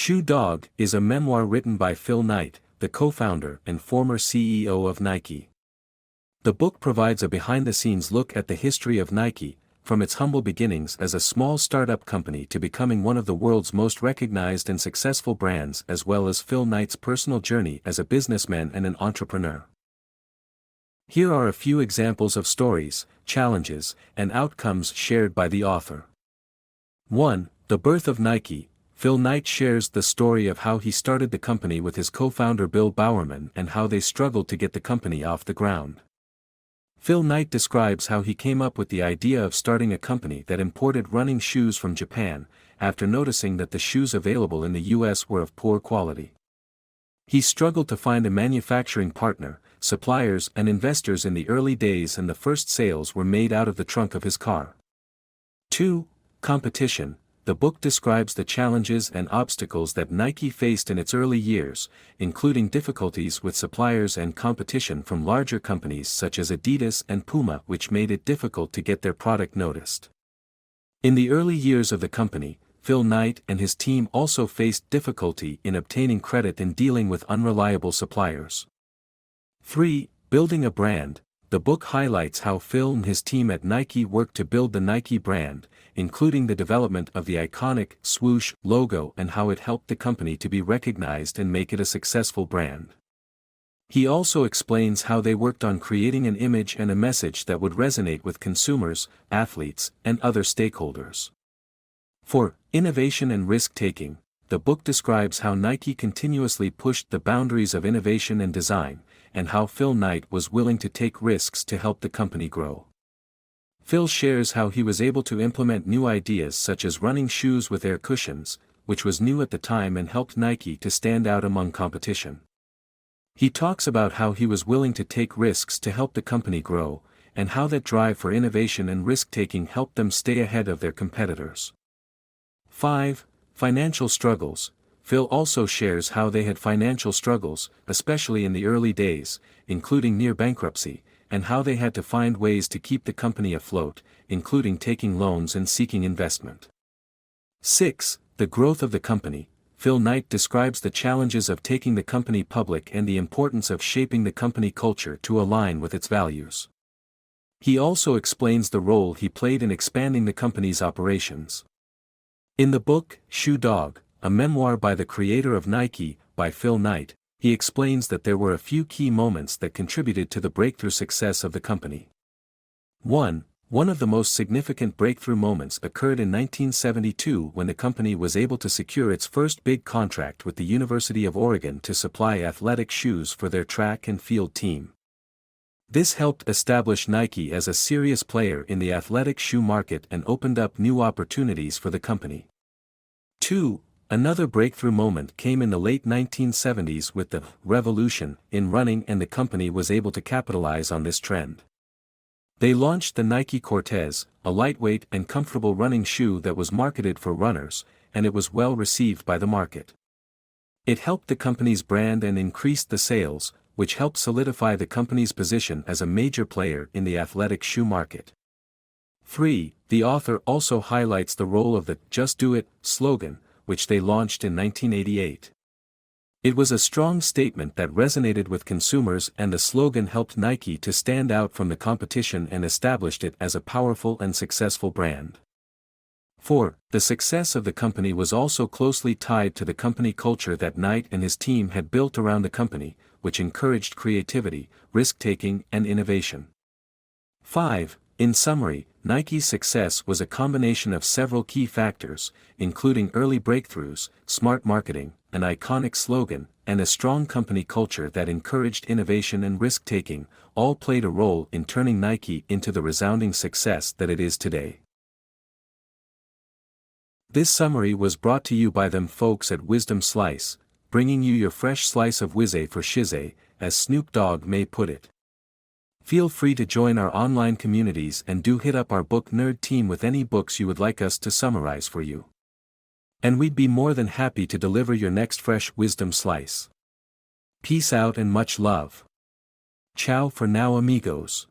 Shoe Dog is a memoir written by Phil Knight, the co-founder and former CEO of Nike. The book provides a behind-the-scenes look at the history of Nike, from its humble beginnings as a small startup company to becoming one of the world's most recognized and successful brands, as well as Phil Knight's personal journey as a businessman and an entrepreneur. Here are a few examples of stories, challenges, and outcomes shared by the author. 1. The birth of Nike. Phil Knight shares the story of how he started the company with his co-founder Bill Bowerman and how they struggled to get the company off the ground. Phil Knight describes how he came up with the idea of starting a company that imported running shoes from Japan, after noticing that the shoes available in the US were of poor quality. He struggled to find a manufacturing partner, suppliers and investors in the early days, and the first sales were made out of the trunk of his car. 2. Competition. The book describes the challenges and obstacles that Nike faced in its early years, including difficulties with suppliers and competition from larger companies such as Adidas and Puma, which made it difficult to get their product noticed. In the early years of the company, Phil Knight and his team also faced difficulty in obtaining credit and dealing with unreliable suppliers. 3. Building a brand. The book highlights how Phil and his team at Nike worked to build the Nike brand, including the development of the iconic swoosh logo and how it helped the company to be recognized and make it a successful brand. He also explains how they worked on creating an image and a message that would resonate with consumers, athletes, and other stakeholders. 4. Innovation and risk-taking. The book describes how Nike continuously pushed the boundaries of innovation and design, and how Phil Knight was willing to take risks to help the company grow. Phil shares how he was able to implement new ideas such as running shoes with air cushions, which was new at the time and helped Nike to stand out among competition. He talks about how he was willing to take risks to help the company grow, and how that drive for innovation and risk-taking helped them stay ahead of their competitors. 5. Financial struggles. Phil also shares how they had financial struggles, especially in the early days, including near bankruptcy, and how they had to find ways to keep the company afloat, including taking loans and seeking investment. 6. The growth of the company. Phil Knight describes the challenges of taking the company public and the importance of shaping the company culture to align with its values. He also explains the role he played in expanding the company's operations. In the book, Shoe Dog, a memoir by the creator of Nike, by Phil Knight, he explains that there were a few key moments that contributed to the breakthrough success of the company. 1. One of the most significant breakthrough moments occurred in 1972 when the company was able to secure its first big contract with the University of Oregon to supply athletic shoes for their track and field team. This helped establish Nike as a serious player in the athletic shoe market and opened up new opportunities for the company. 2. Another breakthrough moment came in the late 1970s with the revolution in running, and the company was able to capitalize on this trend. They launched the Nike Cortez, a lightweight and comfortable running shoe that was marketed for runners, and it was well received by the market. It helped the company's brand and increased the sales, which helped solidify the company's position as a major player in the athletic shoe market. 3. The author also highlights the role of the "Just Do It" slogan, which they launched in 1988. It was a strong statement that resonated with consumers, and the slogan helped Nike to stand out from the competition and established it as a powerful and successful brand. 4. The success of the company was also closely tied to the company culture that Knight and his team had built around the company, which encouraged creativity, risk-taking, and innovation. 5. In summary, Nike's success was a combination of several key factors, including early breakthroughs, smart marketing, an iconic slogan, and a strong company culture that encouraged innovation and risk-taking, all played a role in turning Nike into the resounding success that it is today. This summary was brought to you by them folks at Wisdom Slice, bringing you your fresh slice of whizzy for shizzy, as Snoop Dogg may put it. Feel free to join our online communities and do hit up our book nerd team with any books you would like us to summarize for you. And we'd be more than happy to deliver your next fresh wisdom slice. Peace out and much love. Ciao for now, amigos.